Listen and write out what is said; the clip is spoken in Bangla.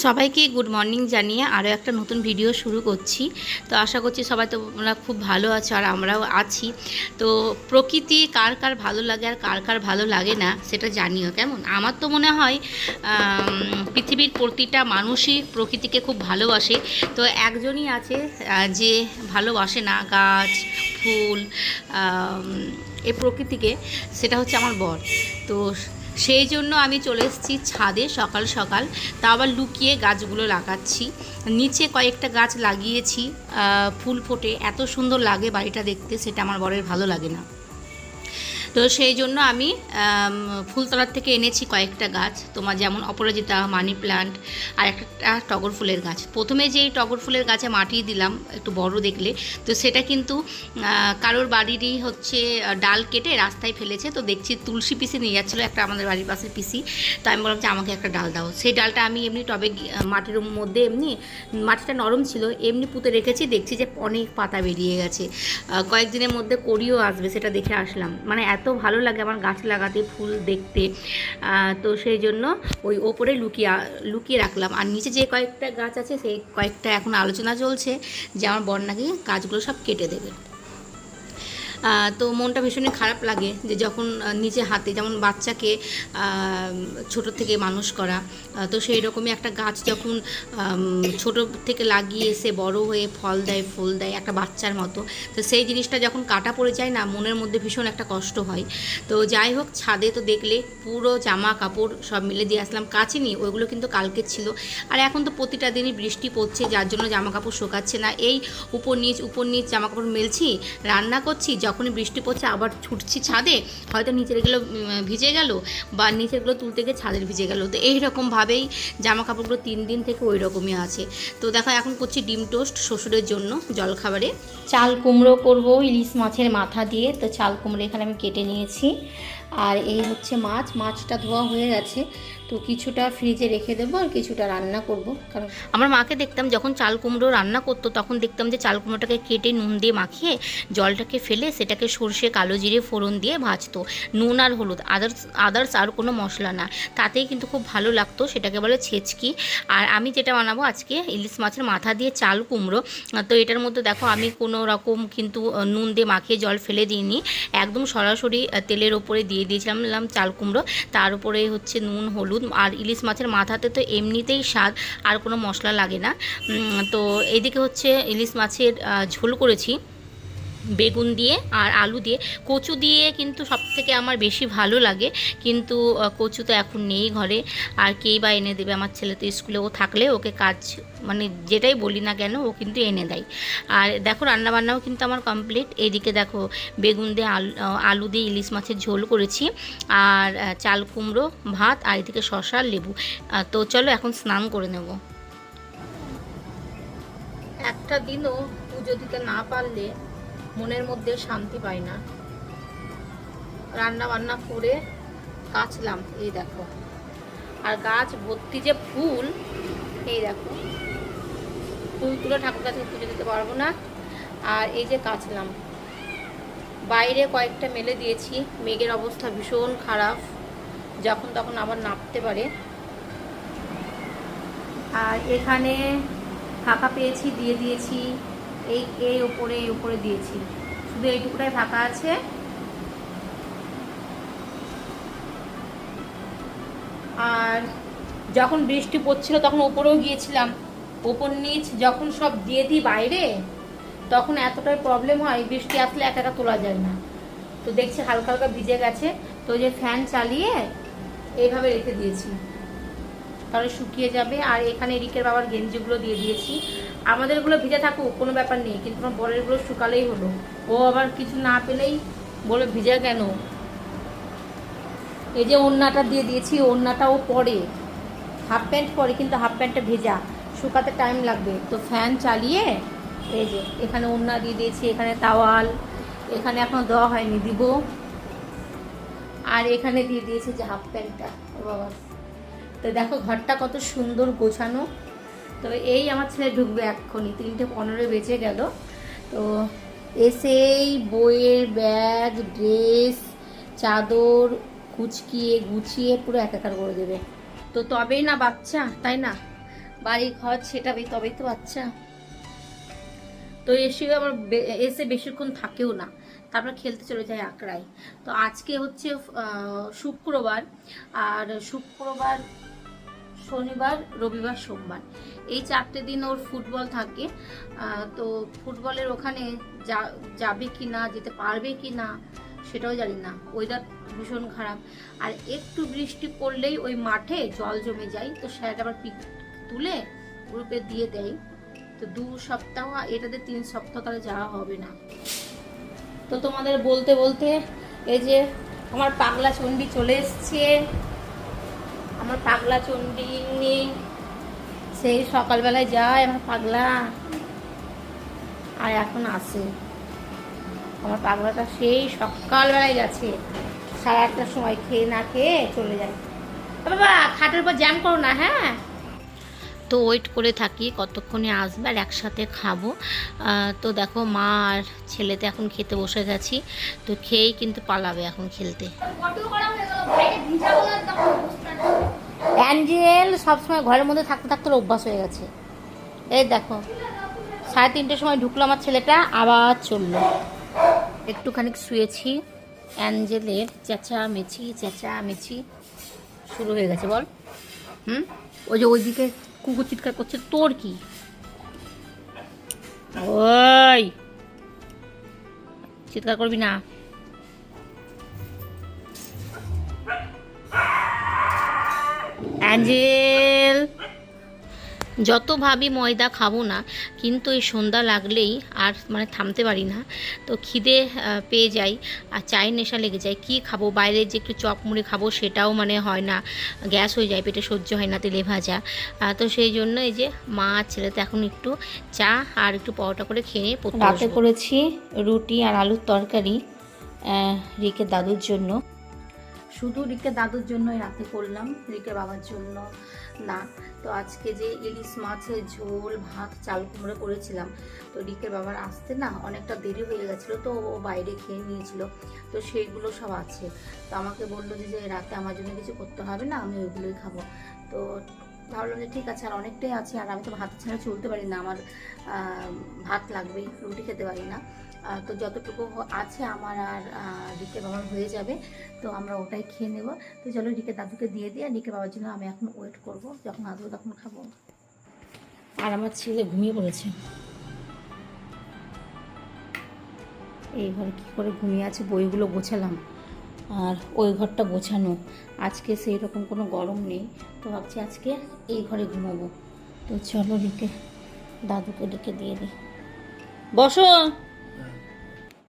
সবাইকে গুড মর্নিং জানিয়ে আরও একটা নতুন ভিডিও শুরু করছি। তো আশা করছি সবাই তোমরা খুব ভালো আছো আর আমরাও আছি। তো প্রকৃতি কার কার ভালো লাগে আর কার কার ভালো লাগে না সেটা জানিও কেমন। আমার তো মনে হয় পৃথিবীর প্রতিটা মানুষই প্রকৃতিকে খুব ভালোবাসে। তো একজনই আছে যে ভালোবাসে না গাছ ফুল এই প্রকৃতিকে, সেটা হচ্ছে আমার বর। তো সেই জন্য আমি চলে এসেছি ছাদে সকাল সকাল, তা আবার লুকিয়ে গাছগুলো লাগাচ্ছি। নিচে কয়েকটা গাছ লাগিয়েছি, ফুল ফোটে, এত সুন্দর লাগে বাড়িটা দেখতে, সেটা আমার বরের ভালো লাগে না। তো সেই জন্য আমি ফুলতলার থেকে এনেছি কয়েকটা গাছ, তোমার যেমন অপরাজিতা, মানি প্লান্ট আর একটা টগর ফুলের গাছ। প্রথমে যেই টগর ফুলের গাছে মাটি দিলাম একটু বড় দেখলে, তো সেটা কিন্তু কারোর বাড়িরই হচ্ছে ডাল কেটে রাস্তায় ফেলেছে। তো দেখছি তুলসী পিসি নিয়ে যাচ্ছিলো একটা আমাদের বাড়ির পাশের পিসি। তো আমি বললাম যে আমাকে একটা ডাল দাও। সেই ডালটা আমি এমনি টবে মাটির মধ্যে এমনি, মাটিটা নরম ছিল, এমনি পুঁতে রেখেছি। দেখছি যে অনেক পাতা বেরিয়ে গেছে, কয়েকদিনের মধ্যে করিও আসবে, সেটা দেখে আসলাম। মানে এত ভালো লাগে আমার গাছ লাগাতে, ফুল দেখতে। তো সেই জন্য ওই ওপরে লুকিয়ে রাখলাম। আর নিচে যে কয়েকটা গাছ আছে সেই কয়েকটা এখন আলোচনা চলছে যে আমার বর নাকি গাছগুলো সব কেটে দেবে। তো মনটা ভীষণই খারাপ লাগে যে যখন নিজে হাতে, যেমন বাচ্চাকে ছোটো থেকে মানুষ করা, তো সেই রকমই একটা গাছ যখন ছোটো থেকে লাগিয়ে এসে বড় হয়ে ফল দেয় ফুল দেয় একটা বাচ্চার মতো, তো সেই জিনিসটা যখন কাটা পড়ে যায় না, মনের মধ্যে ভীষণ একটা কষ্ট হয়। তো যাই হোক, ছাদে তো দেখলে পুরো জামা কাপড় সব মিলে দিয়ে আসলাম, কাছে নিয়ে ওইগুলো কিন্তু কালকে ছিল। আর এখন তো প্রতিটা দিনই বৃষ্টি পড়ছে, যার জন্য জামা কাপড় শোকাচ্ছে না। এই উপর নিচ জামা কাপড় মেলছি, রান্না করছি, যখনই বৃষ্টি পড়ছে আবার ছুটছি ছাদে, হয়তো নিচেরগুলো ভিজে গেল বা নিচেরগুলো তুলতে গিয়ে ছাদের ভিজে গেল। তো এইরকমভাবেই জামা কাপড়গুলো 3 দিন থেকে ওই রকমই আছে। তো দেখো এখন করছি ডিম টোস্ট শ্বশুরের জন্য জলখাবারে। চাল কুমড়ো করব ইলিশ মাছের মাথা দিয়ে। তো চাল কুমড়ো এখানে আমি কেটে নিয়েছি, আর এই হচ্ছে মাছটা ধোয়া হয়ে গেছে। তো কিছুটা ফ্রিজে রেখে দেবো আর কিছুটা রান্না করব। কারণ আমার মাকে দেখতাম যখন চাল কুমড়ো রান্না করতো, তখন দেখতাম যে চাল কুমড়োটাকে কেটে নুন দিয়ে মাখিয়ে জলটাকে ফেলে সেটাকে সর্ষে কালো জিরে ফোড়ন দিয়ে ভাজতো, নুন আর হলুদ, আদার্স আর কোনো মশলা না। তাতেই কিন্তু খুব ভালো লাগতো, সেটাকে বলে ছেচকি। আর আমি যেটা বানাবো আজকে ইলিশ মাছের মাথা দিয়ে চাল কুমড়ো। তো এটার মধ্যে দেখো আমি কোনো রকম কিন্তু নুন দিয়ে মাখিয়ে জল ফেলে দিইনি, একদম সরাসরি তেলের ওপরে দিয়ে দিয়েছিলাম চাল কুমড়ো, তার উপরে হচ্ছে নুন হলুদ। আর ইলিশ মাছের মাথাতে তো এমনিতেই স্বাদ, আর কোনো মশলা লাগে না। তো এইদিকে হচ্ছে ইলিশ মাছের ঝোল করেছি বেগুন দিয়ে আর আলু দিয়ে, কচু দিয়ে কিন্তু সবথেকে আমার বেশি ভালো লাগে। কিন্তু কচু তো এখন নেই ঘরে, আর কেই বা এনে দেবে। আমার ছেলে তো স্কুলে, ও থাকলে ওকে কাজ মানে যেটাই বলি না কেন ও কিন্তু এনে দেয়। আর দেখো রান্নাবান্নাও কিন্তু আমার কমপ্লিট। এইদিকে দেখো বেগুন দিয়ে আলু দিয়ে ইলিশ মাছের ঝোল করেছি, আর চাল কুমড়ো ভাত, আর এদিকে শসা লেবু। তো চলো এখন স্নান করে নেব। একটা দিনও পুজো দিতে না পারলে মনের মধ্যে শান্তি পাই না। রান্না বান্না করে কাচলাম, এই দেখো, আর গাছ ভর্তি যে ফুল, এই দেখো, ফুল তুলে ঠাকুর কাছে পুজো দিতে পারবো না। আর এই যে কাচলাম, বাইরে কয়েকটা মেলে দিয়েছি, মেঘের অবস্থা ভীষণ খারাপ, যখন তখন আবার নামতে পারে। আর এখানে ফাঁকা পেয়েছি, দিয়ে দিয়েছি, এই উপরে দিয়েছি, শুধু এইটুকুটাই ফাঁকা আছে। আর যখন বৃষ্টি পড়ছিল তখন ওপরেও গিয়েছিলাম, ওপর নিচ যখন সব দিয়ে দিই বাইরে, তখন এতটাই প্রবলেম হয়, বৃষ্টি আসলে একা একা তোলা যায় না। তো দেখছি হালকা হালকা ভিজে গেছে, তো যে ফ্যান চালিয়ে এইভাবে রেখে দিয়েছি, তাহলে শুকিয়ে যাবে। আর এখানে রিকের বাবার গেঞ্জিগুলো দিয়ে দিয়েছি। আমাদেরগুলো ভিজে থাকুক কোনো ব্যাপার নেই, কিন্তু আমার বরেরগুলো শুকালেই হলো। ও আবার কিছু না পেলেই বলে ভিজা কেন। এই যে ওড়নাটা দিয়ে দিয়েছি, ওড়নাটাও পরে, হাফ প্যান্ট পরে, কিন্তু হাফ প্যান্টটা ভেজা, শুকাতে টাইম লাগবে। তো ফ্যান চালিয়ে এই যে এখানে ওড়না দিয়ে দিয়েছি, এখানে তাওয়াল, এখানে এখনো দেওয়া হয়নি, দিব। আর এখানে দিয়ে দিয়েছি যে হাফ প্যান্টটা, ও বাবা। তো দেখো ঘরটা কত সুন্দর গোছানো। তো এই আমার ছেলে ঢুকবে এক্ষুনি, 3:15 বেজে গেল। তো এসেই বইয়ের ব্যাগ, ড্রেস, চাদর কুচকিয়ে গুছিয়ে পুরো একাকার করে দেবে। তো তবেই না বাচ্চা, তাই না? বাড়ি ঘর ছেটাবে তবেই তো বাচ্চা। তো এসে আবার এসে বেশিক্ষণ থাকেও না, তারপর খেলতে চলে যায় আকড়ায়। তো আজকে হচ্ছে শুক্রবার, আর শুক্রবার, শনিবার, রবিবার, সোমবার, এই 4টে দিন ওর ফুটবল থাকে। তো ফুটবলের ওখানে যাবে কি না, যেতে পারবে কি না সেটাও জানি না, ওয়েদার ভীষণ খারাপ। আর একটু বৃষ্টি পড়লেই ওই মাঠে জল জমে যায়, তো স্যার আবার পিক তুলে গ্রুপে দিয়ে দেয়। তো 2 সপ্তাহ, এটাতে 3 সপ্তাহ তাহলে যাওয়া হবে না। তো তোমাদের বলতে বলতে এই যে আমার পাগলা চণ্ডী চলে এসছে। আমার পাগলা চণ্ডী সেই সকালবেলায় যায় আমার পাগলা, আর এখন আসে। আমার পাগলাটা সেই সকালবেলায় গেছে, 8:30টার সময় খেয়ে না খেয়ে চলে যায়। বাবা খাটের উপর জ্যাম করো না, হ্যাঁ। তো ওয়েট করে থাকি কতক্ষণে আসবে আর একসাথে খাবো। তো দেখো মা আর ছেলেতে এখন খেতে বসে গেছি, তো খেয়েই কিন্তু পালাবে এখন খেলতে। অ্যাঞ্জেল সবসময় ঘরের মধ্যে থাকতে থাকতে অভ্যাস হয়ে গেছে। এই দেখো 3:30টার সময় ঢুকলো আমার ছেলেটা, আবার চললো। একটুখানি শুয়েছি, অ্যাঞ্জেলের চেঁচামেচি শুরু হয়ে গেছে। বল ওই যে ওইদিকে কুকুর চিৎকার করছে, তোর কি? ওই চিৎকার করবি না। অ্যাঞ্জেল, যত ভাবি ময়দা খাবো না, কিন্তু এই সন্ধ্যা লাগলেই আর মানে থামতে পারি না। তো খিদে পেয়ে যাই আর চায়ের নেশা লেগে যায়। কি খাবো, বাইরে যে একটু চপ মুড়ি খাবো সেটাও মানে হয় না, গ্যাস হয়ে যায়, পেটে সহ্য হয় না তেলে ভাজা। তো সেই জন্য এই যে মা আর ছেলেতে এখন একটু চা আর একটু পরোটা করে খেয়ে পড়তে রাতে করেছি রুটি আর আলুর তরকারি রিকের দাদুর জন্য। শুধু রিকের দাদুর জন্যই রাতে করলাম, রিকের বাবার জন্য না। তো আজকে যে ইলিশ মাছের ঝোল, ভাত, চাল কুমড়ো করেছিলাম, তো রিকের বাবার আসতে না অনেকটা দেরি হয়ে গেছিলো, তো ও বাইরে খেয়ে নিয়েছিল, তো সেইগুলো সব আছে। তো আমাকে বললো যে রাতে আমার জন্য কিছু করতে হবে না, আমি ওইগুলোই খাবো। তো ভাবলাম যে ঠিক আছে, আর অনেকটাই আছে, আর আমি তো ভাত ছাড়া চলতে পারি না, আমার ভাত লাগবেই, রুটি খেতে পারি না। তো যতটুকু আছে আমার আর রিকের বাবার হয়ে যাবে, তো আমরা ওটাই খেয়ে নেব। তো চলো রিকের দাদুকে দিয়ে দিই, আর রিকের বাবার জন্য আমি এখন ওয়েট করব, যখন আসবো তখন খাবো। আর আমার ছেলে ঘুমিয়ে পড়েছে, এই ঘরে কী করে ঘুমিয়ে আছে। বইগুলো গোছালাম আর ওই ঘরটা গোছানো, আজকে সেই রকম কোনো গরম নেই, তো ভাবছি আজকে এই ঘরে ঘুমাবো। তো চলো রিকে দাদুকে ডেকে দিয়ে দিই। বসো।